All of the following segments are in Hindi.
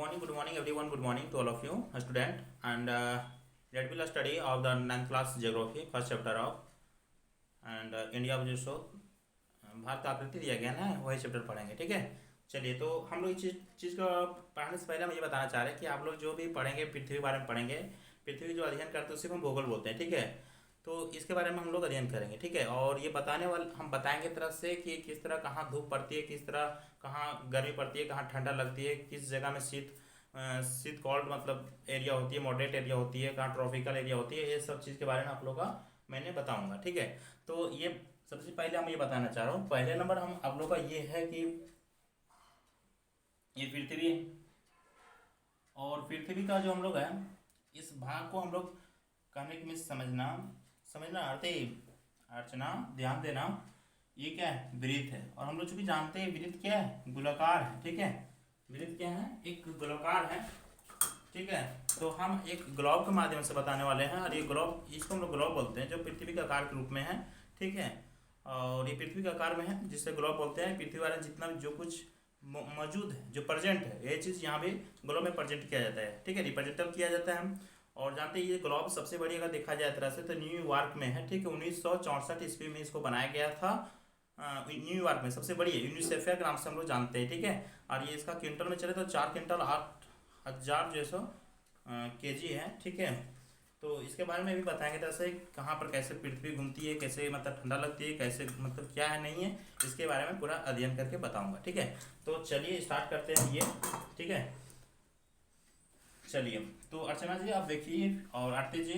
good morning everyone. Good morning to all of you, student. And that will study of the ninth class geography, first chapter of and India जो सो भारत आकृति दिया गया ना, वही चैप्टर पढ़ेंगे। ठीक है, चलिए। तो हम लोग इस चीज़ को पढ़ने से पहले हम ये बताना चाह रहे हैं कि आप लोग जो भी पढ़ेंगे पृथ्वी के बारे में पढ़ेंगे। पृथ्वी जो अध्ययन करते हैं उसी को हम भूगोल बोलते हैं। ठीक है, तो इसके बारे में हम लोग अध्ययन करेंगे। ठीक है, और ये बताने वाले हम बताएंगे तरह से कि किस तरह कहाँ धूप पड़ती है, किस तरह कहाँ गर्मी पड़ती है, कहाँ ठंडा लगती है, किस जगह में शीत कोल्ड मतलब एरिया होती है, मॉडरेट एरिया होती है, कहाँ ट्रॉपिकल एरिया होती है। ये सब चीज़ के बारे में आप लोग का मैंने बताऊंगा। ठीक है, तो ये सबसे पहले हम ये बताना चाह रहा हूँ। पहले नंबर हम आप लोग का ये है कि ये पृथ्वी है, और पृथ्वी का जो हम लोग है इस भाग को हम लोग कहने के में समझना अर्चना ध्यान देना, ये क्या है, वृत्त है। और हम लोग चूंकि जानते हैं वृत्त क्या है, गोलाकार है। ठीक है, वृत्त क्या है, एक गोलाकार है। ठीक है, तो हम एक ग्लोब के माध्यम से बताने वाले हैं। और ये ग्लोब, इसको हम लोग ग्लोब बोलते हैं, जो पृथ्वी के आकार के रूप में है। ठीक है, और ये पृथ्वी के आकार में है, जिससे ग्लोब बोलते हैं। पृथ्वी वाले जितना भी जो कुछ मौजूद है, जो प्रेजेंट है, ये चीज़ यहाँ भी ग्लोब में प्रेजेंट किया जाता है। ठीक है, रिप्रेजेंट किया जाता है। और जानते हैं ये ग्लोब सबसे बड़ी अगर देखा जाए तरह से तो न्यूयॉर्क में है। ठीक है, 1964 ईस्वी में इसको बनाया गया था। न्यूयॉर्क में सबसे बड़ी है, यूनिसेफिया के नाम से हम लोग जानते हैं। ठीक है, और ये इसका क्विंटल में चले तो 4 क्विंटल 8,000 जो सौ केजी है। ठीक है, तो इसके बारे में भी बताएंगे तरह से कहाँ पर कैसे पृथ्वी घूमती है, कैसे मतलब ठंडा लगती है, कैसे मतलब क्या है नहीं है, इसके बारे में पूरा अध्ययन करके बताऊंगा। ठीक है, तो चलिए स्टार्ट करते हैं ये। ठीक है, चलिए। तो अर्चना जी आप देखिए, और आरती जी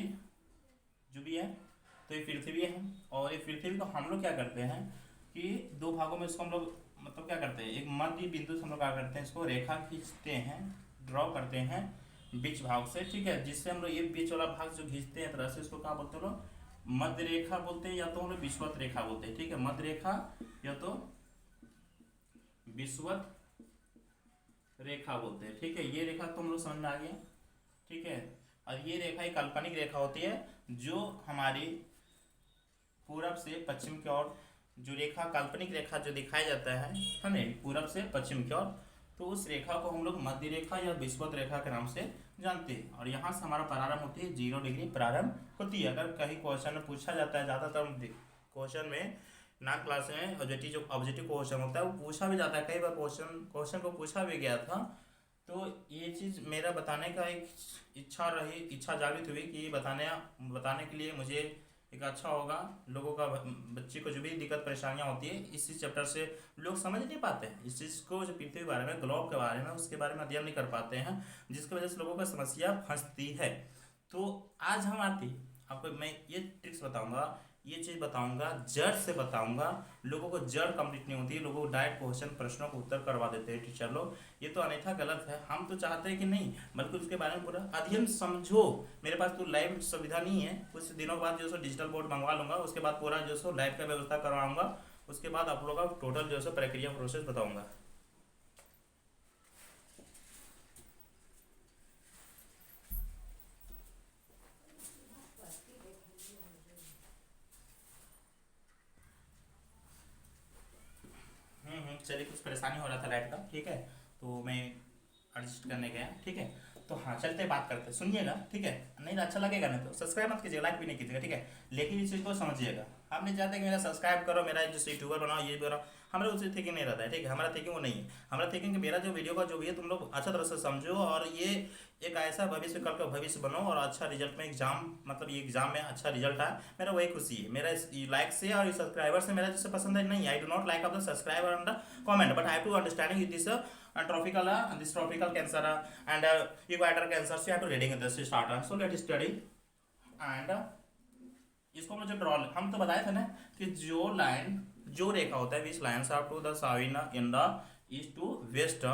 जो भी है, तो ये पृथ्वी है। और ये पृथ्वी को हम लोग क्या करते हैं कि दो भागों में इसको हम लोग मतलब क्या करते हैं, एक मध्य बिंदु से हम लोग क्या करते हैं, इसको रेखा खींचते हैं, ड्रॉ करते हैं बीच भाग से। ठीक है, जिससे हम लोग ये बीच वाला भाग जो खींचते हैं तरह से इसको क्या बोलते हैं लोग, मध्य रेखा बोलते हैं, या तो हम लोग विषुवत रेखा बोलते हैं। ठीक है, मध्य रेखा या तो विषुवत रेखा बोलते हैं। ठीक है, ये रेखा तो हम लोग समझ में आ गया। ठीक है, और ये रेखा एक काल्पनिक रेखा होती है जो हमारी पूरब से पश्चिम की ओर, जो रेखा काल्पनिक रेखा जो दिखाया जाता है हमें पूरब से पश्चिम की ओर, तो उस रेखा को हम लोग मध्य रेखा या विषुवत रेखा के नाम से जानते हैं। और यहाँ से हमारा प्रारंभ होती है 0 डिग्री प्रारंभ होती है। अगर कहीं क्वेश्चन में पूछा जाता है, ज़्यादातर क्वेश्चन में ना क्लास में ऑब्जेक्टिव क्वेश्चन होता है वो पूछा भी जाता है, कई बार क्वेश्चन को पूछा भी गया था। तो ये चीज़ मेरा बताने का एक इच्छा जागृत हुई कि बताने के लिए मुझे एक अच्छा होगा। लोगों का बच्चे को जो भी दिक्कत परेशानियां होती है इस चैप्टर से लोग समझ नहीं पाते हैं इस चीज़ को, जो पृथ्वी के बारे में, ग्लोब के बारे में, उसके बारे में अध्ययन नहीं कर पाते हैं, जिसकी वजह से लोगों को समस्या फंसती है। तो आज हम आपको मैं ये ट्रिक्स बताऊंगा, ये चीज़ बताऊंगा, जड़ से बताऊंगा। लोगों को जड़ कंप्लीट नहीं होती है, लोगों को डायरेक्ट क्वेश्चन प्रश्नों को उत्तर करवा देते हैं टीचर लोग। ये तो अन्यथा गलत है। हम तो चाहते हैं कि नहीं, बल्कि उसके बारे में पूरा अध्ययन समझो। मेरे पास तो लाइव सुविधा नहीं है, कुछ दिनों बाद जो सो डिजिटल बोर्ड मंगवा लूंगा, उसके बाद पूरा जो सो लाइव का व्यवस्था करवाऊंगा। उसके बाद आप लोगों का टोटल जो सो प्रक्रिया प्रोसेस बताऊंगा। चलिए, कुछ परेशानी हो रहा था लाइट का। ठीक है, तो मैं एडजस्ट करने गया। ठीक है, तो हाँ चलते बात करते, सुनिएगा। ठीक है, नहीं अच्छा लगेगा ना तो सब्सक्राइब मत कीजिएगा, लाइक भी नहीं कीजिएगा। ठीक है, लेकिन इस चीज़ को समझिएगा, हम नहीं चाहते कि मेरा सब्सक्राइब करो, मेरा जो यूट्यूबर बनाओ, ये बनाओ, हमारा उसी थिंकिंग नहीं रहता है। ठीक है, हमारा थिंकिंग वो नहीं है। हमारा थिंकिंग कि मेरा जो वीडियो का जो भी है तुम लोग अच्छा तरह से समझो, और ये एक ऐसा भविष्य, कल का भविष्य बनो, और अच्छा रिजल्ट में एग्जाम, मतलब ये एग्जाम में अच्छा रिजल्ट आए, मेरा वही खुशी है। मेरा लाइक से और सब्सक्राइबर से मेरा जैसे पसंद है नहीं, I do not like of the subscriber and the comment, but I have to understanding this tropical cancer and equator cancer, so you have to reading this starter, so let us study। and इसको हम लोग जो ड्रॉ, हम तो बताए थे ना कि जो रेखा होता है, which lines are to the south in the east to west,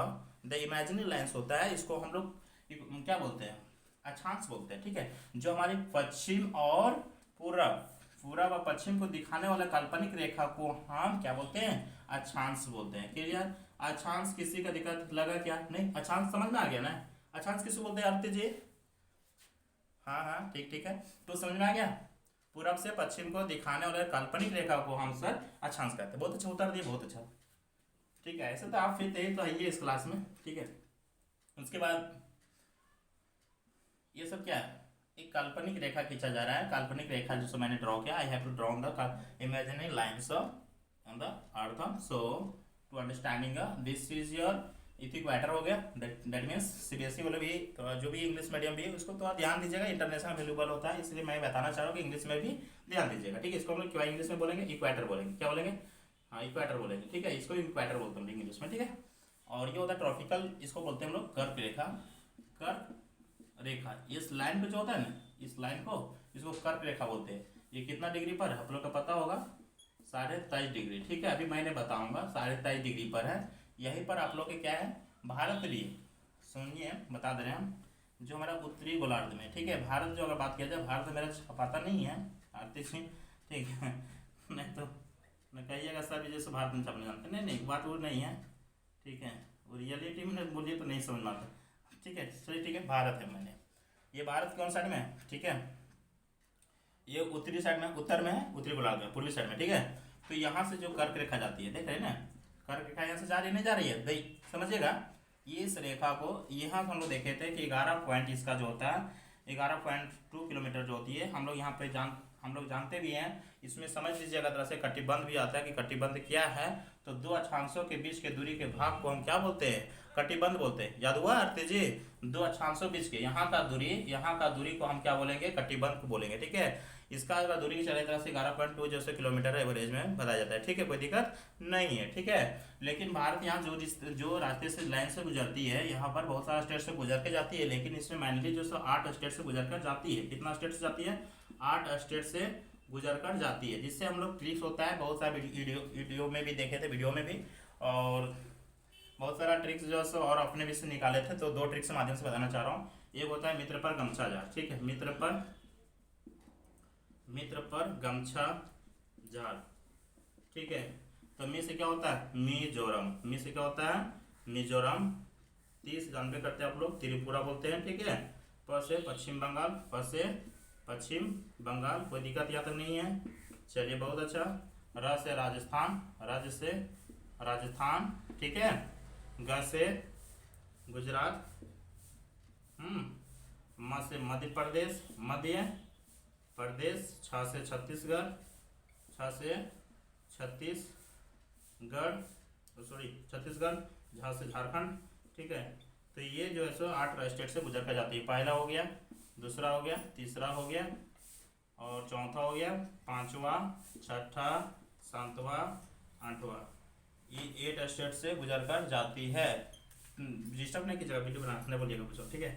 the imaginary lines होता है, इसको हम लोग क्या बोलते हैं, अक्षांश बोलते हैं। ठीक है, जो हमारी पश्चिम और पूरब और पश्चिम को दिखाने वाला काल्पनिक रेखा को हम क्या बोलते हैं, अक्षांश बोलते हैं। क्लियर, अक्षांश किसी का दिक्कत लगा क्या, नहीं, अक्षांश समझ में आ गया ना, अक्षांश किसको बोलते हैं आरती जी? हाँ ठीक है, तो समझ में आ गया। पूरब से पश्चिम को दिखाने वाले काल्पनिक रेखा को हम सर अक्षांश कहते हैं। बहुत अच्छा उत्तर दिए, बहुत अच्छा। ठीक है, ऐसे तो आप फिर थे तो आइए इस क्लास में। ठीक है, उसके बाद ये सब क्या है, एक काल्पनिक रेखा खींचा जा रहा है। काल्पनिक रेखा जो मैंने ड्रॉ किया, I have to draw the imaginary lines on the earth. So to understanding this is your equator हो गया। दैट मीन्स सीबीएसई वाले भी जो भी इंग्लिश मीडियम भी है उसको थोड़ा ध्यान दीजिएगा, इंटरनेशनल अवेलेबल होता है, इसलिए मैं बताना चाह रहा हूँ कि इंग्लिश में भी ध्यान दीजिएगा, ठीक है। इसको हम लोग क्या इंग्लिश में बोलेंगे, इक्वेटर बोलेंगे। क्या बोलेंगे, हाँ इक्वेटर बोलेंगे, ठीक है। इसको इक्वेटर बोलते हैं इंग्लिश में, ठीक है। और ये होता है ट्रॉपिकल, इसको बोलते हैं हम लोग कर्क रेखा। कर्क रेखा, इस लाइन पे जो होता है ना, इस लाइन को इसको कर्क रेखा बोलते हैं। ये कितना डिग्री पर है आप लोग को पता होगा, 23.5 डिग्री, ठीक है। अभी मैंने बताऊंगा 23.5 डिग्री पर है। यहीं पर आप लोग के क्या है, भारत भी सुनिए बता दे रहे हैं हम, जो हमारा उत्तरी गोलार्ध में, ठीक है। भारत जो अगर बात किया जाए, भारत मेरा पता नहीं है आरती सिंह, ठीक है। नहीं तो मैं कहिएगा सर जैसे भारत में छपने जानते, नहीं नहीं बात वो नहीं है, ठीक है। वो रियलिटी में बोलिए तो नहीं समझ में आता, ठीक है। चलिए ठीक है, भारत है मैंने, ये भारत कौन साइड में है, ठीक है। ये उत्तरी साइड में, उत्तर में है, उत्तरी गोलार्ध में, पूर्वी साइड में, ठीक है। तो यहाँ से जो कर्क रेखा जाती है, देख रहे हैं ना, कर्क रेखा यहाँ से जा रही नहीं जा रही है, दई समझिएगा। ये इस रेखा को यहाँ से हम लोग देखे थे कि 11 पॉइंट इसका जो होता है 11.2 किलोमीटर जो होती है, हम लोग यहाँ पे हम लोग जानते भी हैं। इसमें समझ लीजिएगा तरह से कटिबंध भी आता है कि कटिबंध क्या है। तो दो अक्षांशों के बीच के दूरी के भाग को हम क्या बोलते हैं, कटिबंध बोलते हैं। याद हुआ आरती जी, दो अक्षांशों बीच के यहाँ का दूरी को हम क्या बोलेंगे, कटिबंध को बोलेंगे, ठीक है। इसका अगर दूरी चले तरह से 11.2 जैसे किलोमीटर एवरेज में बताया जाता है, ठीक है, कोई दिक्कत नहीं है, ठीक है। लेकिन भारत यहाँ जो रास्ते से लाइन से गुजरती है, यहाँ पर बहुत सारा स्टेट से गुजर के जाती है, लेकिन इसमें मेनली जो 8 स्टेट से गुजर कर जाती है। कितना स्टेट से जाती है, 8 स्टेट से गुजर कर जाती है, जिससे हम लोग ट्रिक्स होता है बहुत सारे वीडियो में भी देखे थे, वीडियो में भी, और बहुत सारा ट्रिक्स जो है और अपने भी से निकाले थे। तो 2 ट्रिक्स के माध्यम से बताना चाह रहा हूँ। एक होता है मित्र पर गमछा झाड़, ठीक है, मित्र पर गमछा झाड़, ठीक है। तो मी से क्या होता है, मिजोरम, मी से क्या होता है, मिजोरम। 30 जानबे करते हैं आप लोग, त्रिपुरा बोलते हैं, ठीक है। प से पश्चिम बंगाल, प से पश्चिम बंगाल, कोई दिक्कत यहाँ तक नहीं है, चलिए बहुत अच्छा। र से राजस्थान, राज्य से राजस्थान, ठीक है। ग से गुजरात, म से मध्य प्रदेश, मध्य प्रदेश। छ से छत्तीसगढ़, छ से छत्तीसगढ़, छत्तीसगढ़। झ से झारखंड, ठीक है। तो ये जो है सो 8 स्टेट से गुजर कर जाती है। पहला हो गया, दूसरा हो गया, तीसरा हो गया, और चौथा हो गया, पांचवा, छठा, सातवां, आठवां। ये 8 स्टेट से गुजर कर जाती है। डिस्टर्ब नहीं कीजिएगा, वीडियो बनाने बोलिएगा कुछ, ठीक है।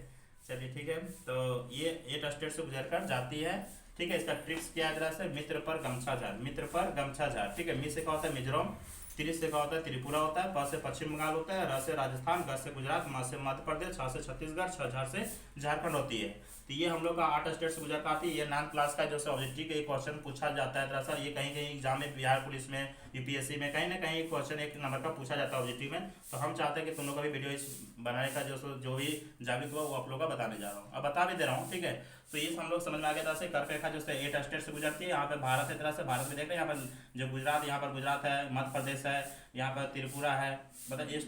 चलिए ठीक है, तो ये 8 स्टेट से गुजर कर जाती है, ठीक है। इसका ट्रिक्स क्या है, से मित्र पर गमछा झाड़, मित्र पर गमछा झाड़, ठीक है। मी से क्या होता है, मिजोरम। त्रि से क्या होता है, त्रिपुरा होता है। प से पश्चिम बंगाल होता है। र से राजस्थान, ग से गुजरात, म से मध्य प्रदेश, छ से छत्तीसगढ़, छ झाड़ से झारखंड होती है। तो ये हम लोग का 8 स्टेट से गुजर कर आती है। ये 9th क्लास का जो ऑब्जेक्टिव का एक क्वेश्चन पूछा जाता है दरअसल, ये कहीं कहीं एग्जाम में, बिहार पुलिस में, यूपीएससी में कहीं ना कहीं एक क्वेश्चन 1 नंबर का पूछा जाता है ऑब्जेक्टिव में। तो हम चाहते हैं कि तुम लोग का भी वीडियो इस बनाने का जो भी जागरूक हुआ वो आप लोग का बताने जा रहा हूँ, अब बता भी दे रहा हूँ, ठीक है। तो ये हम लोग समझ में आ गया। तरह से कर्क रेखा जो 8 स्टेट से गुजरती है। यहाँ पे भारत है, तरह से भारत में देख रहे हैं, यहाँ पर जो गुजरात, यहाँ पर गुजरात है, मध्य प्रदेश है, यहाँ पर त्रिपुरा है, मतलब 8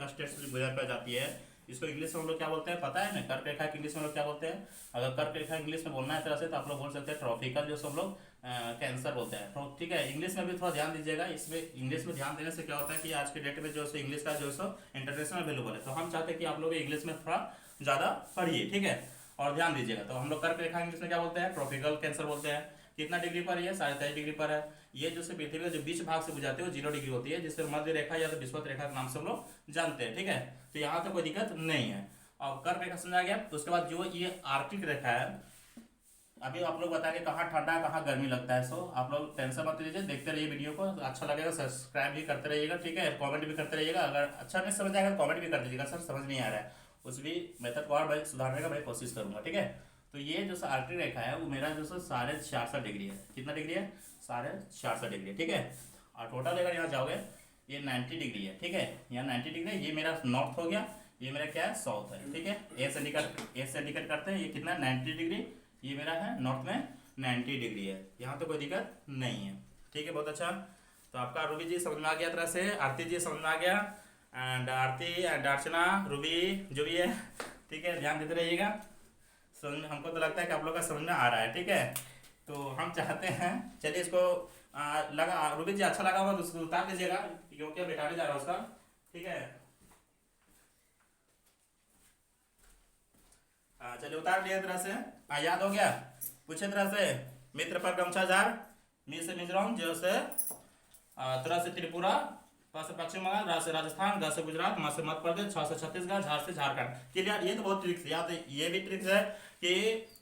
स्टेट से गुजर कर जाती है। इसको इंग्लिश में हम लोग क्या बोलते हैं पता है ना, कर्क रेखा इंग्लिश में हम लोग क्या बोलते हैं। अगर कर्क रेखा इंग्लिश में बोलना है तरह से तो आप लोग बोल सकते हैं ट्रॉपिकल, जो सब लोग कैंसर बोलते हैं, तो ठीक है। इंग्लिश में भी थोड़ा ध्यान दीजिएगा, इसमें इंग्लिश में ध्यान देने से क्या होता है कि आज के डेट में जो है इंग्लिश का जो है इंटरनेशनल अवेलेबल है। तो हम चाहते हैं कि आप लोग इंग्लिश में थोड़ा ज़्यादा पढ़िए, ठीक है, और ध्यान दीजिएगा। तो हम लोग कर्क रेखा इंग्लिश में क्या बोलते हैं, ट्रॉपिकल कैंसर बोलते हैं। कितना डिग्री पर है, 23.5 डिग्री पर है। ये जो पृथ्वी का जो बीच भाग से गुजरते हैं वो 0 डिग्री होती है, जिससे मध्य रेखा या तो विषुवत रेखा के नाम से हम लोग जानते हैं, ठीक है। तो यहाँ तो कोई दिक्कत नहीं है। और कर्क रेखा समझा गया। तो उसके बाद जो ये आर्कटिक रेखा है, अभी आप लोग बताएंगे कहाँ ठंडा है कहाँ गर्मी लगता है। सो आप लोग टेंशन मत लीजिए, देखते रहिए वीडियो को, अच्छा लगेगा सब्सक्राइब भी करते रहिएगा, ठीक है। कमेंट भी करते रहिएगा, अगर अच्छा नहीं समझ आएगा तो कमेंट भी कर दीजिएगा, सर समझ नहीं आ रहा है, उस भी मेथड को और मैं सुधारने का मैं कोशिश करूंगा, ठीक है। तो ये जो आर्कटिक रेखा है वो मेरा जो 66.5 डिग्री है। कितना डिग्री है, 66.5 डिग्री है, ठीक है। और टोटल अगर यहाँ जाओगे ये 90 डिग्री है, ठीक है। यहाँ 90 डिग्री है, ये मेरा नॉर्थ हो गया, ये मेरा क्या है, साउथ है, ठीक है। ए से इंडिकेट करते हैं, ये कितना 90 डिग्री, ये मेरा है नॉर्थ में 90 डिग्री है। यहाँ तो कोई दिक्कत नहीं है, ठीक है, बहुत अच्छा। तो आपका रूबी जी समझ में आ गया, तरह से आरती जी समझ में आ गया, and Aarti and Archana, Ruby, जो भी है, ठीक है, ध्यान देते रहिएगा। समझ में, हमको तो लगता है कि आप लोग का समझ में आ रहा है, ठीक है। तो हम चाहते हैं, चलिए इसको लगा, रूबी जी अच्छा लगा होगा तो उसको उतार दीजिएगा, क्योंकि बैठाने जा रहा है उसका, ठीक है। चलिए उतार लिया तरह से। याद हो गया, पूछे तरह से, मित्र पर गमछा झार, मी से मिजोरम, जो से तरह से त्रिपुरा, प से पश्चिम बंगाल, रा से राजस्थान, ग से गुजरात, म से मध्य प्रदेश, छ से छत्तीसगढ़, झ से झारखंड। क्लियर, ये तो बहुत ट्रिक्स याद है। ये भी ट्रिक्स है कि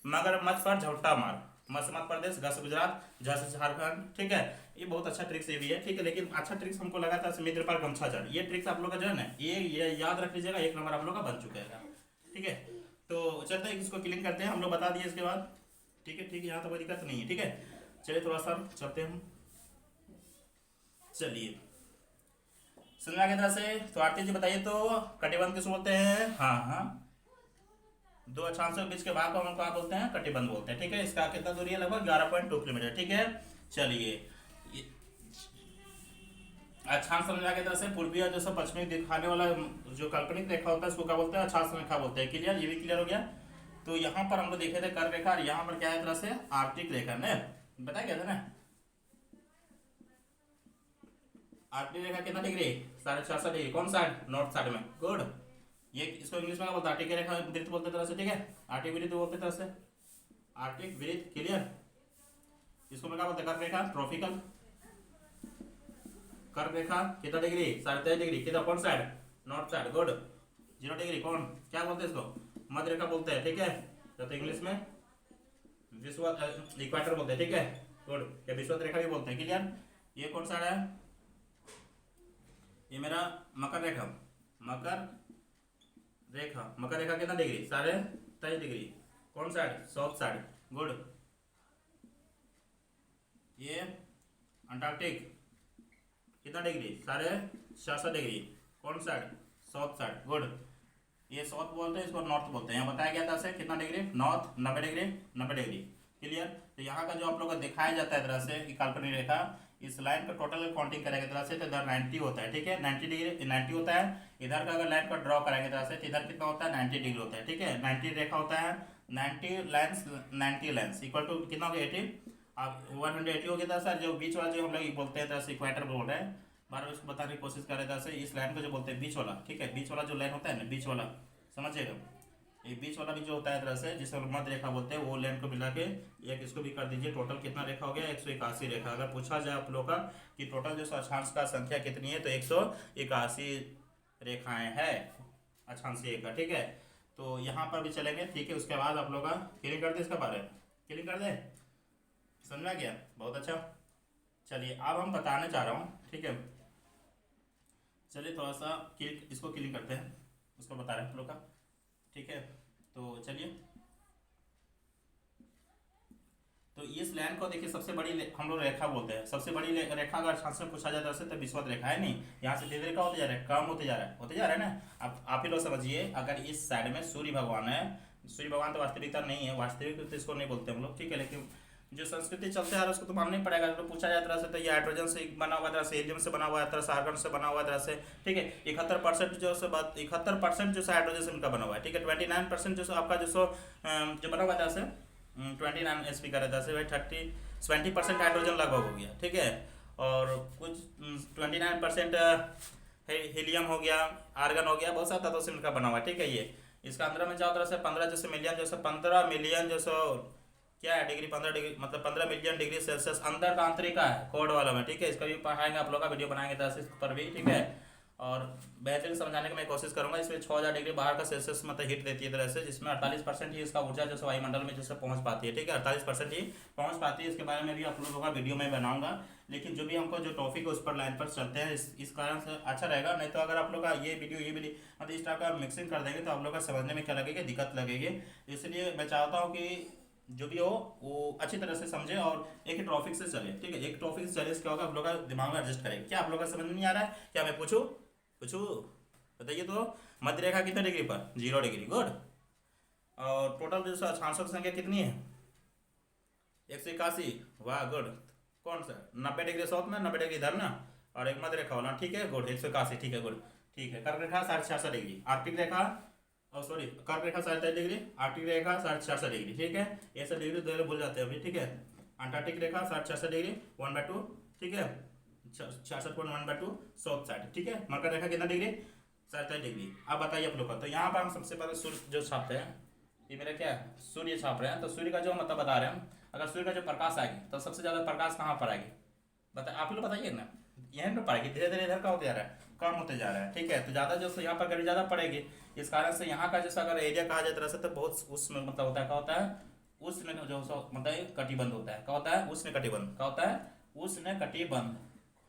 मगरमच्छ पर झपटा मार, म से मध्य प्रदेश, ग से गुजरात, झ से झारखंड, ठीक है। ये बहुत अच्छा ट्रिक्स ये भी है, ठीक है। लेकिन अच्छा ट्रिक्स हमको लगा था मित्र पर गमछा झार, ये ट्रिक्स आप लोग का जो है ना, ये याद रख लीजिएगा, 1 नंबर आप लोग का बन चुका है, ठीक है। तो चलते हैं, इसको क्लिंग करते हैं, हम लोग बता दिए इसके बाद, ठीक है, ठीक है, यहाँ तो कोई दिक्कत नहीं है, ठीक है। चलिए थोड़ा सा चलते हैं हम, चलिए समझ में आ गया तरह से। तो आरती जी बताइए तो कटिबंध किसको बोलते हैं? हाँ हाँ, दो अक्षांशों के बीच के भाग को हम क्या बोलते हैं? कटिबंध बोलते हैं, ठीक है। इसका कितना दूरी है? लगभग 11.2 किलोमीटर, ठीक है। चलिए अक्षांश समझ आ गया तरह से, पूर्वीय जो सब पश्चिमी दिखाने वाला जो काल्पनिक रेखा होता है उसको क्या बोलते हैं? अक्षांश रेखा बोलते हैं। क्लियर, ये भी क्लियर हो गया। तो यहाँ पर हम लोग देखे थे कर्क रेखा, और यहाँ पर क्या है तरह से? आर्कटिक रेखा ने बताया गया था ना। आर्कटिक रेखा कितना डिग्री? 66.5 डिग्री। कौन साइड? नॉर्थ साइड में। गुड। ये इसको इंग्लिश में क्या बोलते हैं? आर्कटिक रेखा वृत्त बोलते तरह से, ठीक है। आर्कटिक वृत्त बोलते तरह से, आर्कटिक वृत्त। क्लियर। इसको मैं क्या बोलते हैं? कर्क रेखा, ट्रॉपिकल कर्क रेखा। कितना डिग्री? 23.5 डिग्री। कितना? कौन side? North side. Good. 0 degree. कौन क्या बोलते हैं इसको? मध्य रेखा बोलते हैं, ठीक है। तो इंग्लिश में विश्व इक्वेटर बोलते हैं, ठीक है। गुड। या विश्वत रेखा भी बोलते हैं। क्लियर। ये कौन सा है? ये मेरा मकर रेखा, मकर रेखा। मकर रेखा कितना डिग्री? 23.5 डिग्री। कौन साइड? South side. गुड। ये अंटार्कटिक कितना डिग्री? 66.5 डिग्री। कौन साइड? South side. गुड। ये साउथ बोलते हैं, इसको नॉर्थ बोलते हैं। यहाँ बताया गया था से कितना degree? North 90 degree, 90 degree. Clear. तो यहाँ का जो आप लोग को दिखाया जाता है तरह से कि काल्पनिक रेखा, इस लाइन का टोटल काउंटिंग करेंगे तरह से तो इधर 90 होता है, ठीक है। 90 डिग्री 90 होता है। इधर का अगर लाइन का ड्रॉ करेंगे तरह से तो इधर कितना होता है? 90 डिग्री होता है, ठीक है। 90 रेखा होता है, 90 लाइन्स इक्वल टू कितना हो गया? 80। अब 180 हो गया था सर। जो बीच वाला जो हम लोग बोलते हैं तरह से इक्वेटर बोल रहे हैं, बार बार इसको बताने की कोशिश कर रहे थे। इस लाइन को जो बोलते हैं बीच वाला, ठीक है। बीच वाला जो लाइन होता है ना, बीच वाला, समझिएगा। ये बीच वाला भी जो होता है तरह से, जिसे हम मध्य रेखा बोलते हैं, वो लाइन को मिला के एक इसको भी कर दीजिए। टोटल कितना रेखा हो गया? 181 रेखा। अगर पूछा जाए आप लोग का कि टोटल जो अक्षांश का संख्या कितनी है, तो 181 रेखाएं हैं अक्षांशीय का, ठीक है। तो यहाँ पर भी चलेंगे, ठीक है। उसके बाद आप लोग का क्लियर कर दे, इसका बारे में क्लियर कर दे। समझ में आ गया? बहुत अच्छा। चलिए अब हम बताने जा रहा हूँ, ठीक है। चलिए थोड़ा सा इसको क्लीन करते हैं, उसको बता रहे हैं आप लोग का, ठीक है। तो चलिए, तो इस लाइन को देखिए, सबसे बड़ी हम लोग रेखा बोलते हैं। सबसे बड़ी रेखा अगर छात्र से पूछा जाता है तो विश्वत रेखा है। नहीं, यहाँ से धीरे धीरे क्या होते जा रहा है? कम होते जा रहा है, होते जा रहा है ना। अब आप ही लोग समझिए, अगर इस साइड में सूर्य भगवान है, सूर्य भगवान तो वास्तविकता नहीं है, वास्तविक तो इसको नहीं बोलते हम लोग, ठीक है। लेकिन जो संस्कृति चलते आ रहा है उसको तो मानना ही पड़ेगा। तो पूछा जाए तरह से तो ये हाइड्रोजन से बना हुआ, तरह से हीलियम से बना हुआ है, तरह से आर्गन से बना हुआ है, तरह से, ठीक है। 71% जो है बात 71% जो है हाइड्रोजन से उनका बना हुआ है, ठीक है। 29% जो आपका जो बना हुआ है तरह से 29 एस पी का रहता है भाई। 20% हाइड्रोजन लगभग हो गया, ठीक है। और कुछ 29% हीलियम हो गया, आर्गन हो गया, बहुत सारा तत्वों से मिलकर बना हुआ है, ठीक है। ये इसका अंदर में जाओ तरह से 15 जैसे मिलियन, जैसे 15 मिलियन जो सो क्या है डिग्री, 15 डिग्री मतलब 15 मिलियन डिग्री सेल्सियस अंदर का आंतरिक का है, कोड वाला में, ठीक है। इसका भी पढ़ाएंगे आप लोग का, वीडियो बनाएंगे तरह से इस पर भी, ठीक है। और बेहतरीन समझाने की मैं कोशिश करूंगा। इसमें 6000 डिग्री बाहर का सेल्सियस मतलब हीट देती है तरह से, जिसमें 48% ही इसका ऊर्जा जो वायुमंडल में जैसे पहुंच पाती है, ठीक है। 48% ही पहुंच पाती है। इसके बारे में भी आप लोगों का वीडियो में बनाऊंगा। लेकिन जो भी हमको जो टॉपिक है उस पर लाइन पर चलते हैं, इस कारण से अच्छा रहेगा। नहीं तो अगर आप लोग का ये वीडियो मतलब इस टाइप का मिक्सिंग कर देंगे तो आप लोग का समझने में क्या लगेगा? दिक्कत लगेगी। इसलिए मैं चाहता हूँ कि जो भी हो वो अच्छी तरह से समझे और एक ही टॉपिक से चले, ठीक है। एक टॉपिक से चले, क्या होगा? आप लोग का दिमाग में एडजस्ट करेंगे। क्या आप लोग का समझ में नहीं आ रहा है? क्या मैं पूछूं? पूछूं? बताइए तो। मध्य रेखा कितने डिग्री पर? 0 डिग्री। गुड। और टोटल जो अक्षांशों की संख्या कितनी है? 181। वाह, गुड। कौन सा? 90 डिग्री साउथ में, 90 डिग्री इधर ना, और एक मध्य रेखा वाला, ठीक है। गुड, 181, ठीक है। गुड, ठीक है, कर्क रेखा 66.5 आर्टिक रेखा, और सॉरी कर्क रेखा 63.5 आर्टिक रेखा 66.5, ठीक है, ये सब डिग्री दोनों भूल जाते हैं अभी, ठीक है। अंटार्कटिक रेखा 66.5 1/2, ठीक है, 66.1/2 साउथ साइड, ठीक है। मकर रेखा कितना डिग्री 67 डिग्री। अब बताइए आप लोग का, तो यहाँ पर हम सबसे पहले सूर्य जो छापते हैं, ये मेरा क्या है सूर्य छाप रहे हैं, तो सूर्य का जो मतलब बता रहे हैं, अगर सूर्य का जो प्रकाश आएगी तो सबसे ज़्यादा प्रकाश कहाँ पर आएगी, बता आप लोग बताइए ना। यहीं पर पड़ेगी, धीरे धीरे इधर का होते जा रहा है, कम होते जा रहा है, ठीक है। तो ज़्यादा जो यहाँ पर गर्मी ज़्यादा पड़ेगी, इस कारण से यहाँ का जैसा अगर एरिया कहा जाए तरह से, तो बहुत उष्ण मतलब होता है, क्या होता है उष्ण जो मतलब कटिबंध होता है, क्या होता है उष्ण कटिबंध, क्या होता है उष्ण कटिबंध,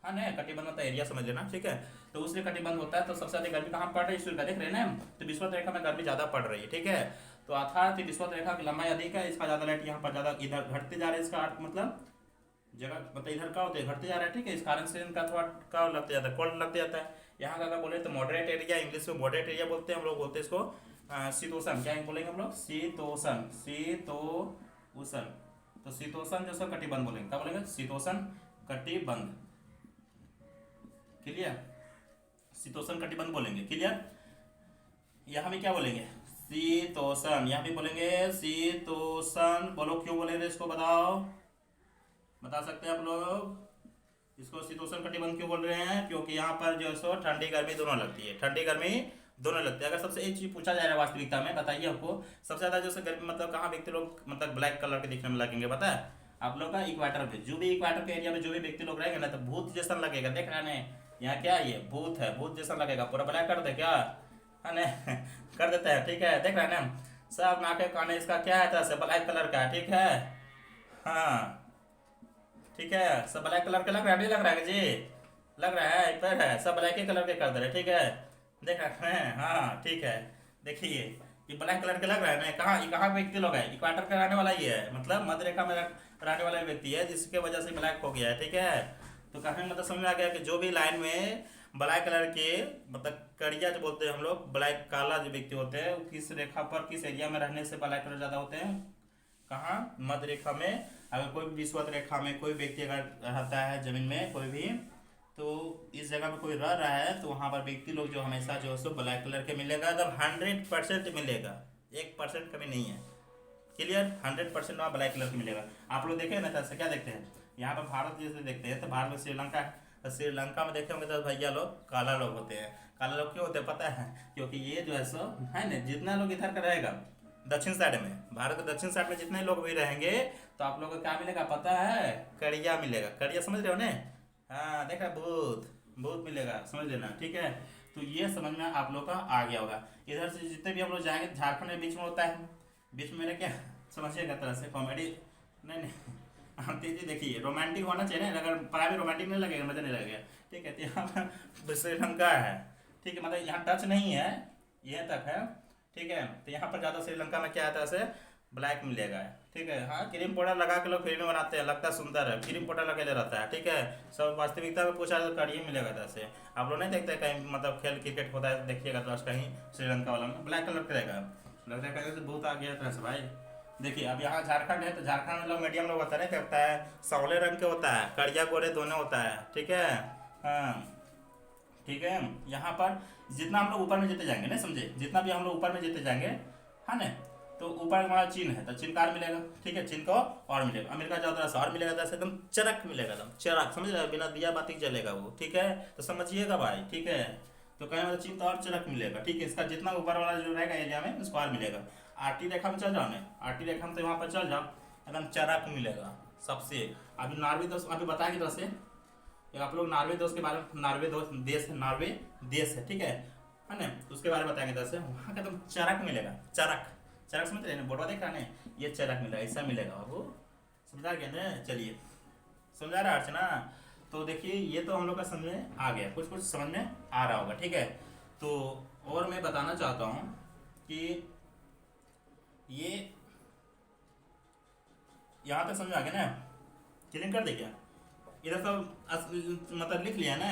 हाँ ना, कटिबंध होता है एरिया समझ लेना, ठीक है। तो उष्ण कटिबंध होता है, तो सबसे ज्यादा गर्मी कहाँ पड़ रही है सूर्य का, देख रहे हैं ना, तो विषुवत रेखा में गर्मी ज्यादा पड़ रही है, ठीक है। तो अर्थात विषुवत रेखा की लंबाई अधिक है, इसका ज्यादा लाइट यहाँ पर ज्यादा इधर घटते जा रहे हैं, इसका अर्थ मतलब जगह मतलब इधर का होता है घटते जा रहा है, ठीक है। इस कारण से इनका थोड़ा का लगते जाता है, कोल्ड लगते जाता है। यहाँ का अगर बोले तो मॉडरेट एरिया, इंग्लिश में मॉडरेट एरिया बोलते हैं हम लोग, बोलते हैं इसको शीतोष्ण, क्या बोलेंगे हम लोग शीतोष्ण, शीतोष्ण, तो शीतोष्ण जो सो कटिबंध बोलेंगे, क्या बोलेंगे शीतोष्ण कटिबंध, क्लियर, शीतोष्ण कटिबंध बोलेंगे, क्लियर। यहाँ भी क्या बोलेंगे शीतोष्ण, यहाँ भी बोलेंगे शीतोष्ण, बोलो क्यों बोलेंगे इसको बताओ, बता सकते हैं आप लोग इसको शीतोष्ण कटिबंध क्यों बोल रहे हैं, क्योंकि यहाँ पर जो है सो ठंडी गर्मी दोनों लगती है, ठंडी गर्मी दोनों लगती है। अगर सबसे एक चीज पूछा जाए वास्तविकता में, बताइए आपको सबसे ज्यादा जो गर्मी मतलब कहाँ व्यक्ति लोग मतलब ब्लैक कलर के दिखने में लगेंगे, पता है आप लोग का इक्वाटर पे, जो भी इक्वाटर के एरिया में जो भी व्यक्ति लोग रहेंगे ना, तो भूत जैसा लगेगा, देख रहे हैं यहाँ क्या ये भूत है, भूत जैसा लगेगा, पूरा ब्लैक कर दे क्या है ना कर देता है, ठीक है, देख रहे हैं ना सब नाके काने इसका क्या है तरह से ब्लैक कलर का, ठीक है, हाँ ठीक है, सब ब्लैक कलर का लग रहा है, नहीं लग रहा है जी, लग रहा है पर है सब ब्लैक ही कलर के कर दे रहे, ठीक है, देख रहे हैं, हाँ ठीक है, देखिए ये ब्लैक कलर के लग रहा है ना, कहाँ ये कहाँ व्यक्ति लोग है, इक्वाटर का रहने वाला ही है, मतलब मध्य रेखा में रहने वाला व्यक्ति है, जिसके वजह से ब्लैक हो गया है, ठीक है। तो कहने का मतलब समझ में आ गया कि जो भी लाइन में ब्लैक कलर के मतलब कड़िया जो बोलते हैं हम लोग, ब्लैक काला जो व्यक्ति होते हैं, वो किस रेखा पर किस एरिया में रहने से ब्लैक कलर ज़्यादा होते हैं, कहाँ मध्य रेखा में। अगर कोई भी विषुवत रेखा में कोई व्यक्ति अगर रहता है जमीन में कोई भी, तो इस जगह पे कोई रह रहा है, तो वहाँ पर व्यक्ति लोग जो हमेशा जो है सो ब्लैक कलर के मिलेगा, एकदम 100% मिलेगा, 1% कभी नहीं है, क्लियर, 100% वहाँ ब्लैक कलर का मिलेगा। आप लोग देखें ना कैसे क्या देखते हैं, यहाँ पर भारत जैसे देखते हैं, तो भारत में श्रीलंका, तो श्रीलंका में देखे होंगे तो भैया लोग काला लोग होते हैं, काला लोग क्यों होते हैं पता है, क्योंकि ये जो है सो है ना, जितना लोग इधर का रहेगा दक्षिण साइड में, भारत के दक्षिण साइड में जितने लोग भी रहेंगे, तो आप लोगों को क्या मिलेगा पता है, कड़िया मिलेगा, कड़िया समझ रहे हो ना, हाँ देखा भूत, भूत मिलेगा, समझ लेना, ठीक है। तो ये समझ में आप लोग का आ गया होगा। इधर से जितने भी हम लोग जाएंगे, झारखंड में बीच में होता है, बीच में मेरा क्या समझिएगा तरह से कॉमेडी, नहीं हम तेजी देखिए रोमांटिक होना चाहिए ना, अगर प्राइवेट रोमांटिक नहीं लगेगा मजा नहीं लगेगा, ठीक है। तो यहाँ पर श्रीलंका है, ठीक है, मतलब यहाँ टच नहीं है, यह तक है, ठीक है। तो यहाँ पर ज़्यादा श्रीलंका में क्या आता है से ब्लैक मिलेगा, ठीक है। हाँ क्रीम पाउडर लगा के लोग फिल्म बनाते हैं, लगता है सुंदर है, क्रीम पाउडर लगे रहता है, ठीक है। सब वास्तविकता में पूछा तो करिए मिलेगा जैसे आप लोग नहीं देखते कहीं मतलब खेल क्रिकेट होता है, देखिएगा तो कहीं श्रीलंका वाला में ब्लैक कलर का रहेगा, लगता है कहीं बहुत आ गया तरह से भाई। देखिए अब यहाँ झारखंड है, तो झारखंड में लोग मीडियम लोग होता है, क्या होता है सांवले रंग के होता है, कड़िया गोरे दोनों होता है, ठीक है, हाँ ठीक है। यहाँ पर जितना हम लोग ऊपर में जीते जाएंगे ना, समझे, जितना भी हम लोग ऊपर में जीते जाएंगे, हाँ ना, तो ऊपर हमारा चीन है, तो चीन कार मिलेगा, ठीक है, चीन को और मिलेगा, अमेरिका ज़्यादा सा और मिलेगा, तो एकदम चरक मिलेगा, एकदम चरक, समझ रहे, बिना दिया बाती चलेगा वो, ठीक है। तो समझिएगा भाई, ठीक है। तो कहीं मतलब चीन तो और चरक मिलेगा, ठीक है, इसका जितना ऊपर वाला जो रहेगा एरिया में उसको और मिलेगा। आरटी रेखा में चल जाओ ना, आरटी रेखा में तो वहाँ पर चल जाओ, एकदम चरक मिलेगा सबसे। अभी नॉर्वे दोस्त अभी बताएंगे तो से आप लोग नॉर्वे दोस्त के बारे में, नॉर्वे दोस्त देश है, नॉर्वे देश है, ठीक है ना, उसके बारे में बताएंगे जैसे वहाँ का एकदम चरक मिलेगा, चरक, चरक समझ रहे हैं, बोर्डवा देख रहे हैं, ये चरक मिलेगा, ऐसा मिलेगा बाबू, समझा गया ना, चलिए समझा रहा अर्चना। तो देखिए ये तो हम लोग का समझ में आ गया, कुछ कुछ समझ में आ रहा होगा, ठीक है। तो और मैं बताना चाहता हूँ कि ये यहाँ तक समझ आ गया ना, क्लियर कर दे क्या, इधर तो मतलब लिख लिया ना,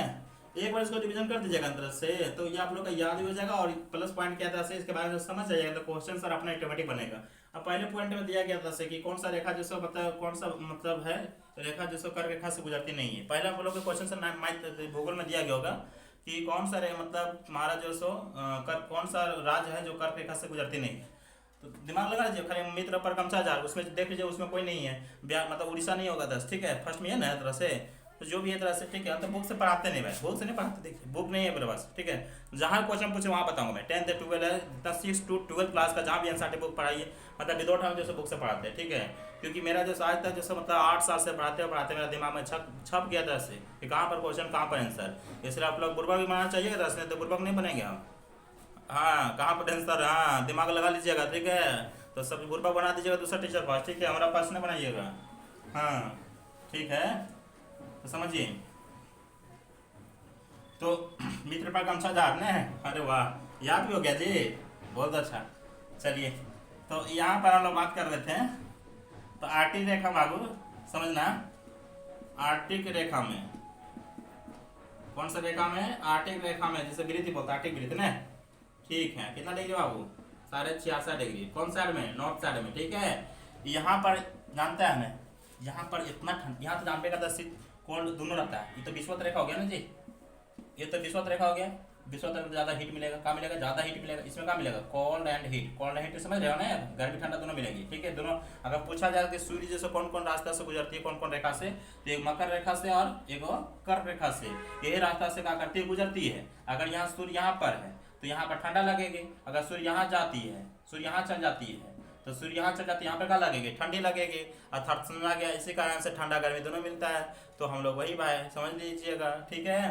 एक बार इसको डिवीजन कर दीजिएगा अंतर से, तो ये आप लोग का याद भी हो जाएगा, और प्लस पॉइंट क्या था से इसके बारे में समझ जाएगा, तो क्वेश्चन सर अपना ऑटोमेटिक बनेगा। अब पहले पॉइंट में दिया गया था से कि कौन सा रेखा जैसे मतलब कौन सा मतलब है रेखा जैसे कर्क रेखा से गुजरती नहीं है, पहले आप लोग के क्वेश्चन से भूगोल में दिया गया होगा कि कौन सा मतलब तुम्हारा जो सो कर कौन सा राज्य है जो कर्क रेखा से गुजरती नहीं है। तो दिमाग लगा लीजिए, खाली मित्र पर कमचा जार उसमें देख लीजिए, उसमें कोई नहीं है, बिहार मतलब उड़ीसा नहीं होगा 10, ठीक है, फर्स्ट में है ना तरह से। तो जो भी है तरह से, ठीक है, हम तो बुक से पढ़ाते नहीं भाई, बुक से नहीं पढ़ाते, देखिए बुक नहीं है मेरे पास, ठीक है। जहाँ क्वेश्चन पूछे वहाँ बताऊंगा मैं, 10th 12 है, 6 to 12 क्लास का जहाँ भी एनसीईआरटी बुक पढ़ाइए, मतलब विदाउट हम जैसे बुक से पढ़ाते हैं, ठीक है। क्योंकि मेरा जो आज तक जैसे मतलब 8 साल से पढ़ाते पढ़ाते मेरा दिमाग में छप छप गया था से कि कहाँ पर क्वेश्चन कहाँ पर आंसर, इसलिए आप लोग बुर्बक भी बनाना चाहिए दस नहीं तो बुर्बक नहीं बनेंगे हम। हाँ कहाँ पर आंसर, हाँ दिमाग लगा लीजिएगा, ठीक है। तो सब बुर्बक बना दीजिएगा दूसरा टीचर पास, ठीक है, हमारा पास नहीं बनाइएगा। हाँ ठीक है, तो समझिए। तो मित्र पर गमछा झाड़ने हैं, अरे वाह याद भी हो गया जी, बहुत अच्छा। चलिए, तो यहाँ पर हम लोग बात कर रहे थे, तो आर्टिक रेखा बाबू समझना, आर्टिक रेखा में कौन सा रेखा में, आर्टिक रेखा में, जैसे वृत्ति बोलते हैं आर्टिक वृत्ति ना, ठीक है, कितना डिग्री बाबू, 66.5 डिग्री, कौन साइड में, नॉर्थ साइड में, ठीक है। यहाँ पर जानता है हमें, यहाँ पर इतना ठंड, यहाँ तो जानते का 10 कोण दोनों रहता है, ये तो विषुवत रेखा हो गया ना जी, ये तो विषुवत रेखा हो गया, विषुवत रेखा में ज़्यादा हीट मिलेगा, कहाँ मिलेगा, ज़्यादा हीट मिलेगा, इसमें कहाँ मिलेगा, cold and heat, cold and heat समझ रहे हो ना, गर्मी ठंडा दोनों मिलेगी, ठीक है। दोनों अगर पूछा जाए कि सूर्य जैसे कौन कौन रास्ता से गुजरती है, कौन कौन रेखा से, तो एक मकर रेखा से और एक कर्क रेखा से, यही रास्ता से क्या करती है, गुजरती है। अगर यहाँ सूर्य यहाँ पर है तो यहाँ पर ठंडा लगेगी, अगर सूर्य यहाँ जाती है, सूर्य यहाँ चल जाती है, तो सूर्य यहाँ चल जाती है, यहाँ पर क्या लगेगी, ठंडी लगेगी, अर्थात समझ आ गया, इसी कारण से ठंडा गर्मी दोनों मिलता है। तो हम लोग वही भाई समझ लीजिएगा, ठीक है।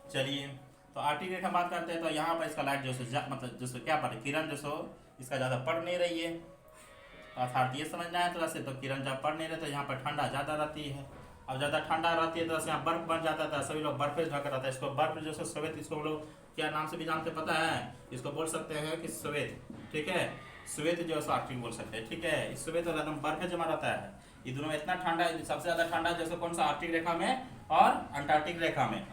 चलिए, तो आर्टिक रेखा बात करते हैं, तो यहाँ पर इसका लाइट जो सो मतलब जो सो क्या पड़े, किरण जो सो इसका ज़्यादा पड़ नहीं रही है, तो अर्थात ये समझना है थोड़ा से, तो किरण जब पड़ नहीं रहे तो यहाँ पर ठंडा ज़्यादा रहती है, अब ज़्यादा ठंडा रहती है तो यहाँ बर्फ बन जाता था, सभी लोग बर्फ पे ढका रहता है, इसको बर्फ जो सो श्वेत, इसको हम लोग क्या नाम से भी जानते पता है, इसको बोल सकते हैं कि श्वेत, ठीक है, श्वेत जो है आर्टिक बोल सकते हैं, ठीक है। इस श्वेत और एकदम बर्फ जमा रहता है, ये दोनों में इतना ठंडा है, सबसे ज़्यादा ठंडा जैसे कौन सा, आर्टिक रेखा में और अंटार्कटिक रेखा में,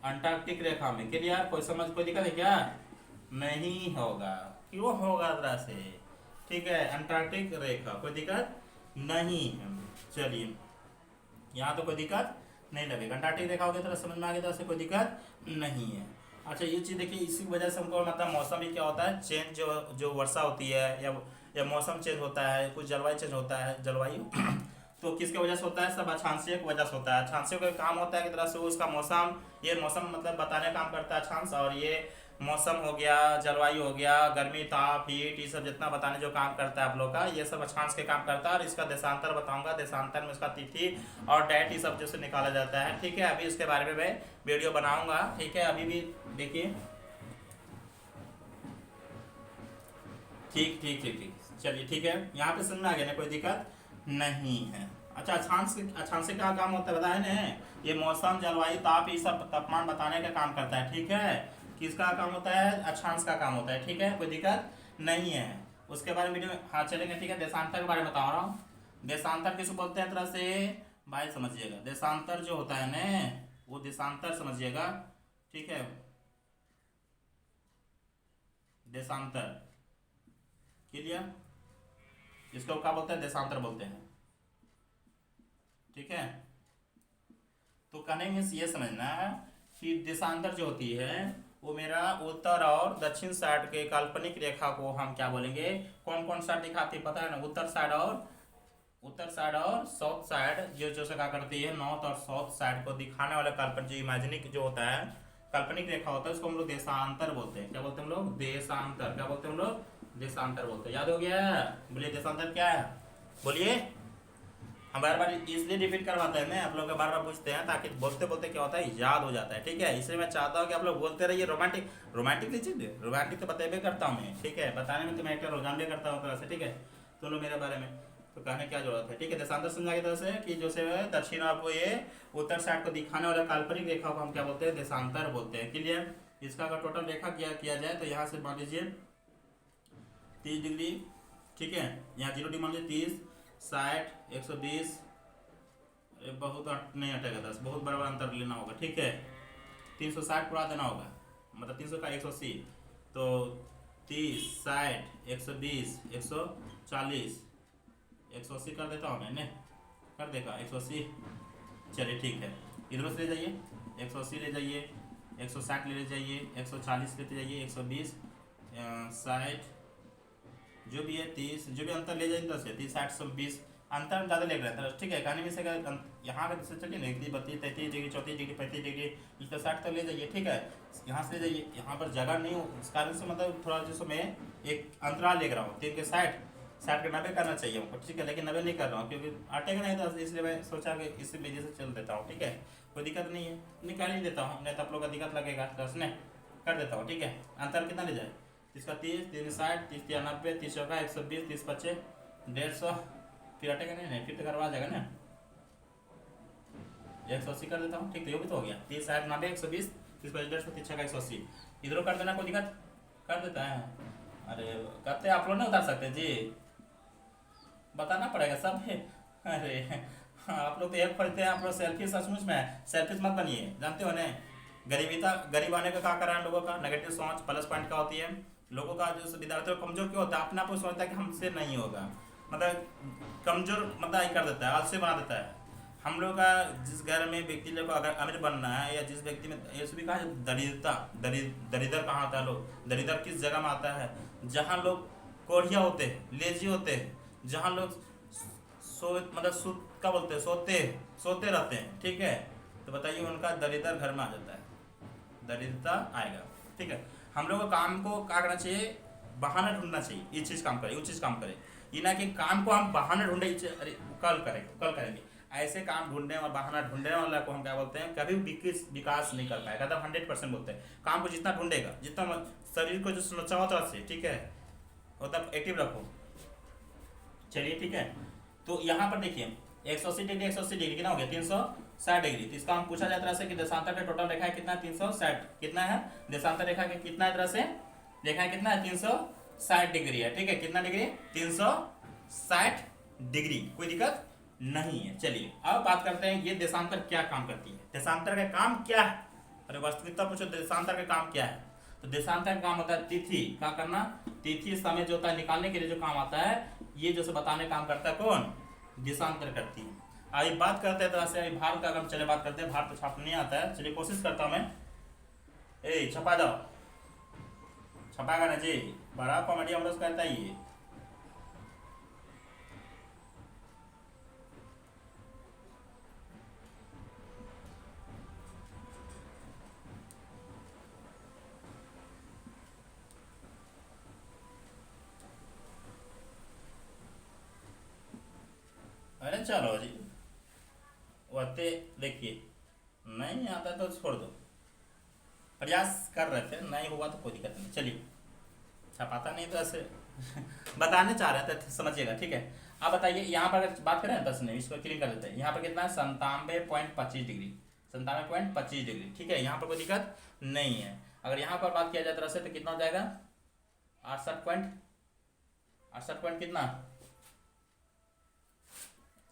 अंटार्कटिक रेखा में, क्लियर, कोई समझ कोई दिक्कत है क्या, नहीं होगा, क्यों होगा जरा से, ठीक है, अंटार्कटिक रेखा कोई दिक्कत नहीं है। चलिए, यहाँ तो कोई दिक्कत नहीं लगेगा, अंटार्कटिक रेखा होगी तो समझ में आ गया, तो कोई दिक्कत नहीं है। अच्छा ये चीज़ देखिए, इसी वजह से हमको मतलब मौसम भी क्या होता है, चेंज जो जो वर्षा होती है या मौसम चेंज होता है, कुछ जलवायु चेंज होता है, जलवायु तो किसके वजह से होता है, सब अक्षांशीय की वजह से होता है। अक्षांशीय का काम होता है कि तरह से उसका मौसम, ये मौसम मतलब बताने का काम करता है अक्षांश, और ये मौसम हो गया, जलवायु हो गया, गर्मी ताप हीट, ये सब जितना बताने जो काम करता है आप लोग का, ये सब अक्षांश के काम करता है। और इसका देशांतर बताऊंगा, देशांतर में इसका तिथि और डेट ये सब जैसे निकाला जाता है, ठीक है। अभी इसके बारे में मैं वीडियो बनाऊंगा, ठीक है, अभी भी देखिए, ठीक ठीक ठीक ठीक, चलिए ठीक है, यहाँ पे समझ में आ गया ना, कोई दिक्कत नहीं है। अच्छा, अक्षांश से क्या काम होता है बताए ना, ये मौसम जलवायु ताप ये सब तापमान बताने का काम करता है, ठीक है। किसका काम होता है, अक्षांश का काम होता है, ठीक है, कोई दिक्कत नहीं है। उसके बारे में वीडियो हाँ चलेंगे, ठीक है। देशांतर के बारे में बता रहा हूँ, देशांतर किसको बोलते हैं तरह से भाई समझिएगा, देशांतर जो होता है ना वो देशांतर समझिएगा, ठीक है, देशांतर, क्लियर, इसको क्या बोलते हैं, देशांतर बोलते हैं, ठीक है। तो कहने में ये समझना है कि देशांतर जो होती है वो मेरा उत्तर और दक्षिण साइड के काल्पनिक रेखा को हम क्या बोलेंगे, कौन कौन साइड दिखाती है पता है ना, उत्तर साइड और साउथ साइड, जो जो से क्या करती है, नॉर्थ और साउथ साइड को दिखाने वाला काल्पनिक जो इमेजिनिक जो होता है, काल्पनिक रेखा होता है, उसको हम लोग देशांतर बोलते हैं। क्या बोलते हैं हम लोग, देशांतर, क्या बोलते हैं हम लोग, देशांतर बोलते हैं। याद हो गया, बोलिए देशांतर क्या है, बोलिए। हम बार बार इसलिए रिपीट करवाते हैं ना, आप लोग बार बार पूछते हैं ताकि बोलते बोलते क्या होता है, याद हो जाता है, ठीक है। इसलिए मैं चाहता हूँ कि आप लोग बोलते रहिए। रोमांटिक लीजिए, रोमांटिक तो बतेबे करता हूँ मैं, ठीक है, बताने में तो मैं एक रोजान भी करता हूँ तरह से, ठीक है। तो लो मेरे बारे में तो कहने क्या जरूरत है, ठीक है। देशांतर समझा की तरह से कि जो से दक्षिण आपको ये उत्तर साइड को दिखाने वाला काल्पनिक रेखा को हम क्या बोलते हैं, देशांतर बोलते हैं, क्लियर। इसका अगर टोटल रेखा किया जाए तो यहाँ से मान लीजिए 30 डिग्री, ठीक है, यहाँ 0 डिग्री मान लीजिए, 30 60 120, बहुत नहीं हटेगा 10, बहुत बड़ा बड़ा अंतर लेना होगा, ठीक है। 360 पूरा देना होगा, मतलब 300 का 180, तो 30 60 120 140 180 कर देता हूँ मैंने, कर देगा 180, चलिए ठीक है। इधर से ले जाइए 180 ले जाइए, 160 ले जाइए, 140 लेते जाइए, 120, 60, जो भी है 30, जो भी अंतर ले जाइए 10 है, 30, 60, 120, अंतर ज़्यादा ले रहा था, ठीक है। कहानी में से अगर यहाँ का जैसे चलिए ना 31, 32, 33 डिग्री, 34 डिग्री, 35 डिग्री, 160 तक ले जाइए, ठीक है। यहाँ से ले जाइए, यहाँ पर जगह नहीं हो, इस कारण से मतलब थोड़ा जैसे मैं एक अंतराल ले रहा हूँ, 3 के 60, 60 के 90 करना चाहिए हमको, ठीक है, लेकिन 90 नहीं कर रहा हूँ क्योंकि अटेगा नहीं था, इसलिए मैं सोचा कि इसी वजह से चल देता हूँ, ठीक है। कोई दिक्कत नहीं है, निकाल ही देता हूँ, नहीं तो आप लोग का दिक्कत लगेगा, तो उसने कर देता हूँ, ठीक है। अंतर कितना ले जाए, 30 का 30, 3 60, 30 या 90, 30 का 120, 30 25, 150, फिर हटेगा नहीं, फिर तो करवा जाएगा ना, 180 कर देता हूँ, ठीक। तो ये भी तो हो गया, 30, 60, 90, 120, 30 25, 150, 30 का 180, इधरों कर देना, कोई दिक्कत कर देता है। अरे करते आप लोग नहीं उतार सकते जी, बताना पड़ेगा सब है। अरे आप लोग तो एक खोलते हैं, आप लोग सेल्फी, सचमुच में सेल्फी मत बनिए, जानते हो ना। गरीब आने का क्या करा है लोगों का, नेगेटिव सोच प्लस पॉइंट का होती है लोगों का, जो विद्यार्थियों कमजोर क्यों होता है, अपना आपको सोचता है कि हमसे नहीं होगा, मतलब कमजोर मतलब ये कर देता है, आलसी बना देता है। हम लोग का जिस घर में व्यक्ति लोग को अगर अमीर बनना है, या जिस व्यक्ति में ये भी कहा दरिद्रता, दरिद्र कहाँ आता है, लोग दरिद्र किस जगह में आता है, जहाँ लोग कोढ़िया होते हैं, लेजी होते हैं, जहाँ लोग मतलब क्या बोलते हैं, सोते रहते हैं, ठीक है। तो बताइए उनका दरिद्र घर में आ जाता है, दरिद्रता आएगा, ठीक है। हम लोग को काम को क्या करना चाहिए, बहाना ढूंढना चाहिए, ये चीज़ काम करे, वो चीज़ काम करे, ये ना कि काम को हम बहाना ढूंढे, अरे कल करेंगे, ऐसे काम ढूंढने और बहाना ढूंढने वाला को हम क्या बोलते हैं, कभी विकास नहीं कर पाएगा, तब 100% बोलते हैं। काम को जितना ढूंढेगा, जितना शरीर को जो समस्या होता है, ठीक है, मतलब एक्टिव रखो, चलिए ठीक है। तो यहाँ पर देखिए 180 डिग्री, 180 डिग्री कितना हो गया, 360 डिग्री। तो इसका हम पूछा जाता है कि देशांतर का टोटल रेखा है कितना, 360 कितना है, देशांतर रेखा के कितना है, तरह से रेखा है कितना है, 360 डिग्री है, ठीक है। कितना डिग्री, 360 डिग्री, कोई दिक्कत नहीं है। चलिए अब बात करते हैं ये देशांतर क्या काम करती है, देशांतर का काम क्या है। अरे वास्तविकता पूछो, देशांतर का काम क्या है, तो देशांतर का काम होता है तिथि क्या करना, तिथि समय जो होता है निकालने के लिए जो काम आता है, ये जो बताने काम करता है कौन, देशांतर करती है। अभी बात करते हैं तरह से, अभी भारत का अगर चले बात करते हैं, भारत तो छाप नहीं आता है, चलिए कोशिश करता हूँ मैं, छपा दो, छपाएगा ना जी, बड़ा कॉमेडी हम लोग करता ही है। अरे चलो जी, वते देखिए नहीं आता तो छोड़ दो, प्रयास कर रहे थे, नहीं हुआ तो कोई दिक्कत नहीं, चलिए छपाता नहीं तो ऐसे बताने चाह रहे थे, समझिएगा, ठीक है। अब बताइए यहाँ पर अगर बात करें 10 ने, इसको क्लियर कर देते हैं, यहाँ पर कितना है 97.25 डिग्री, 97.25 डिग्री, ठीक है, यहाँ पर कोई दिक्कत नहीं है। अगर यहाँ पर बात किया जाए तरह से तो कितना हो जाएगा, 68 पॉइंट कितना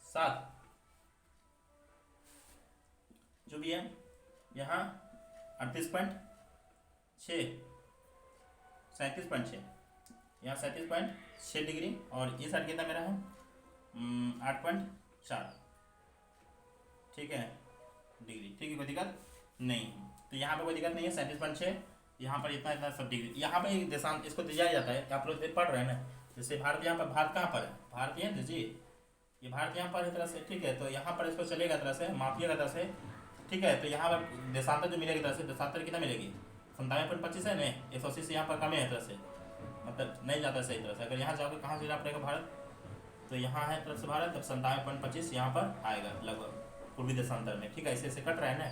7, जो भी है, यहाँ 38.6, 37.6, यहाँ 37.6 डिग्री, और ये साइड कितना मेरा है 8.4, ठीक है डिग्री, ठीक है, कोई दिक्कत नहीं। तो यहाँ पे कोई दिक्कत नहीं है, 37.6, यहाँ पर इतना सब डिग्री, यहाँ पर एक देशांत इसको दिया जाता है, आप लोग पढ़ रहे हैं ना, जैसे भारत, यहाँ पर भारत कहाँ पर है, भारत है जी, ये भारत यहाँ पर इस तरह से, ठीक है। तो यहाँ पर इसको चलेगा तरह से, मापिएगा तरह से, ठीक है। तो यहाँ पर देशांतर जो मिलेगी तरह से, देशांतर कितना मिलेगी 97.25 है ना, 180 से यहाँ पर कम है तरह से, मतलब नहीं जाता सही तरह से। अगर यहाँ जाओगे कहाँ से जाना पड़ेगा भारत, तो यहाँ है तरफ से भारत, तब 97.25 यहाँ पर आएगा लगभग पूर्वी देशांतर में, ठीक है। ऐसे ऐसे कट रहा है ना,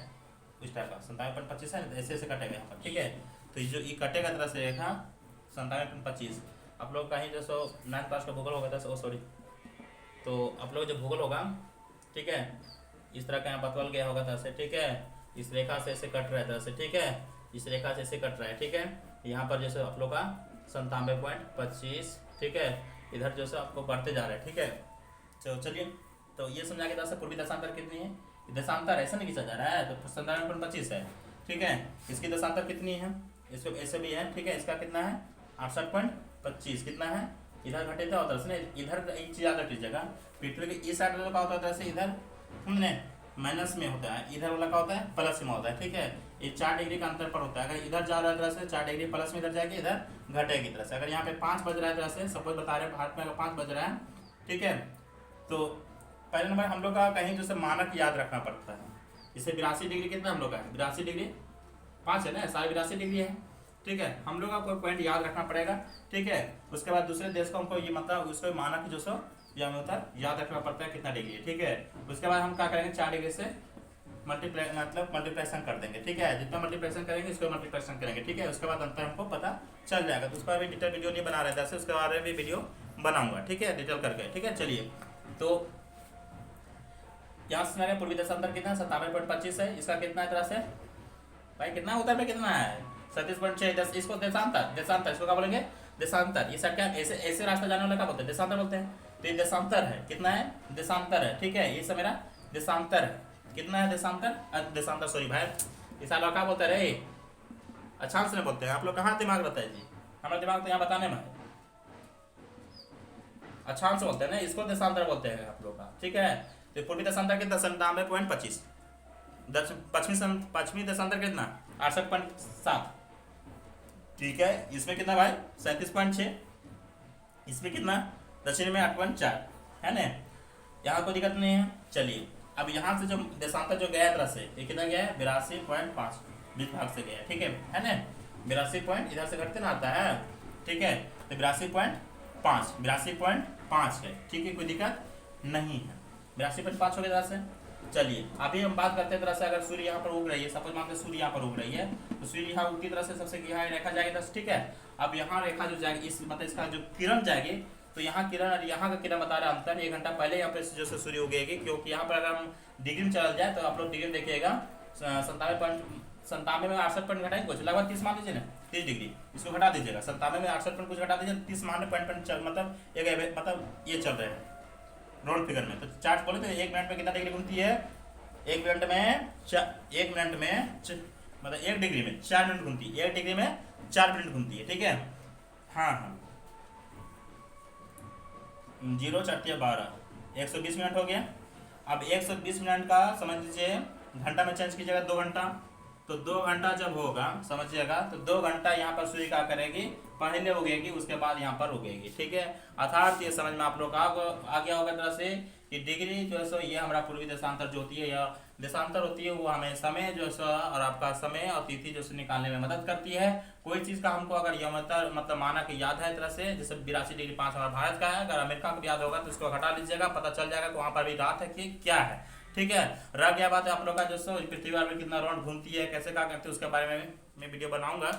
इस टाइप का 97.25 है, ऐसे ऐसे कटेगा यहाँ पर, ठीक है। तो जो ये कटेगा तरह से रेखा 97.25, आप लोग कहीं जैसे 9th क्लास का भूगोल होगा था, सॉरी, तो आप लोग जो भूगोल होगा, ठीक है, इस तरह का यहाँ बतवल गया होगा तरह से, ठीक है, इस रेखा से ऐसे कट रहा है तरह से, ठीक है, इस रेखा से ऐसे कट रहा है, ठीक है। यहाँ पर जैसे आप लोग का 97.25, ठीक है, इधर जो है आपको बढ़ते जा रहा है, ठीक है। चलिए, तो ये समझा के तरह से पूर्वी दशांतर कितनी है, दशांतर ऐसा नहीं खींचा जा रहा है, तो 97.25 है, ठीक है। इसकी दशांतर कितनी है, इसको ऐसे भी है, ठीक है, इसका कितना है 68.25, कितना है, इधर घटे था उधर से ना, इधर एक चीज याद रखिएगा, पृथ्वी के इस साइड वाला का होता है तरह से, इधर हमने माइनस में होता है, इधर वाला का होता है प्लस में होता है, ठीक है। ये 4 डिग्री का अंतर पर होता है। अगर इधर जा रहा है तरह से 4 डिग्री प्लस में इधर जाएगी, इधर घटेगी तरह से। अगर यहाँ पे 5 बज रहा है तरह से, सपोज बता रहे हैं भारत में अगर 5 बज रहा है, ठीक है, तो पहले नंबर हम लोग का कहीं जैसे मानक याद रखना पड़ता है। इसे 82 डिग्री कितना हम लोग का है, 82 डिग्री 5 है ना, 82 डिग्री है, ठीक है। हम लोग का कोई पॉइंट याद रखना पड़ेगा, ठीक है। उसके बाद दूसरे देश को हमको ये मतलब उसको मानक जो सो या मतलब याद रखना पड़ता है कितना डिग्री है, ठीक है। उसके बाद हम क्या करेंगे, 4 डिग्री से मल्टीप्लेक्शन कर देंगे, ठीक है। जितना मल्टीप्लेक्शन करेंगे इसको मल्टीप्लेक्शन करेंगे, ठीक है। उसके बाद अंतर हमको पता चल जाएगा। तो उसका भी डिटेल वीडियो नहीं बना रहे थे, उसके बारे में भी वीडियो बनाऊंगा, ठीक है, डिटेल करके, ठीक है। चलिए, तो यहाँ से मेरे पूर्वी देशांतर कितना है, 97.25 है। इसका कितना है तरह से भाई, कितना उत्तर में कितना है, 37.6। इसको देशांतर इसको क्या बोलेंगे, देशांतर। ये सब क्या ऐसे ऐसे रास्ता जाने वाला क्या बोलते हैं, देशांतर बोलते हैं। तो ये देशांतर है, कितना है, देशांतर है, ठीक है। ये सब मेरा देशांतर है, कितना है देशांतर सॉरी भाई, इस साल क्या बोलते रहे, अच्छा से नहीं बोलते हैं। आप लोग कहाँ दिमाग रहता है जी, हमारा दिमाग तो यहाँ बताने में है। अच्छा से बोलते हैं ना, इसको देशांतर बोलते हैं आप लोग का, ठीक है। तो पूर्वी देशांतर कितना, 97.25। पश्चिमी देशांतर कितना, 68.7, ठीक है। इसमें कितना भाई, 37.6। इसमें कितना, दक्षिण में 8.4, है ना। यहाँ कोई दिक्कत नहीं है। चलिए, अब यहाँ से जो देशांतर जो गया तरह से, ये कितना गया है, 82.5 बीच भाग से गया, ठीक है ना। 82 पॉइंट इधर से घटते ना आता है, ठीक है। तो 82.5 है, ठीक है, कोई दिक्कत नहीं है। 82.5 हो गया तरह से। चलिए, अभी हम बात करते हैं तरह से, अगर सूर्य यहाँ पर उग रही है, सपोज मानते सूर्य यहाँ पर उग रही है, तो सूर्य यहाँ उगती तरह से सबसे यहाँ रेखा जाएगी तरह से, ठीक है। अब यहाँ रेखा जो जाएगी, इस मतलब इसका जो किरण जाएगी, तो यहाँ किरण और यहाँ का किरण बता रहा है अंतर 1 घंटा पहले यहाँ पे जो सूर्य उगेगी, क्योंकि यहाँ पर अगर हम डिग्री में चल जाए तो आप लोग डिग्री देखिएगा 97 में 68 पॉइंट घटाएंगे कुछ लगभग 30 मान लीजिए ना, 30 डिग्री इसको घटा दीजिएगा। 97 में 68 पॉइंट कुछ घटा दीजिए, 30 मान पॉइंट मतलब ये चल रहे हैं राउंड फिगर में। तो चार्ट बोले तो 1 मिनट में कितना डिग्री घूमती है, 1 मिनट में मतलब 1 डिग्री में 4 मिनट घूमती है, 1 डिग्री में 4 मिनट घूमती है, ठीक है। हाँ 0 4 12 120 मिनट हो गया। अब 120 मिनट का समझ लीजिए घंटा में चेंज कीजिएगा 2 घंटा, तो 2 घंटा जब होगा समझिएगा, तो 2 घंटा यहाँ पर सूर्य क्या करेगी, पहले उगेगी, उसके बाद यहाँ पर उगेगी, ठीक है। अर्थात ये समझ में आप लोग आ गया होगा तरह से कि डिग्री जो है सो ये हमारा पूर्वी देशांतर जो होती है या देशांतर होती है, वो हमें समय जो है और आपका समय और तिथि जो है निकालने में मदद करती है। कोई चीज़ का हमको अगर यमतर मतलब मानक याद है तरह से, जैसे 82 डिग्री 5 हमारा भारत का है, अगर अमेरिका का याद होगा तो इसको हटा लीजिएगा, पता चल जाएगा कि वहाँ पर भी रात है कि क्या है, ठीक है। रह गया बात है आप लोग का जो पृथ्वी पर कितना राउंड घूमती है, कैसे क्या करती है, उसके बारे में मैं वीडियो बनाऊंगा।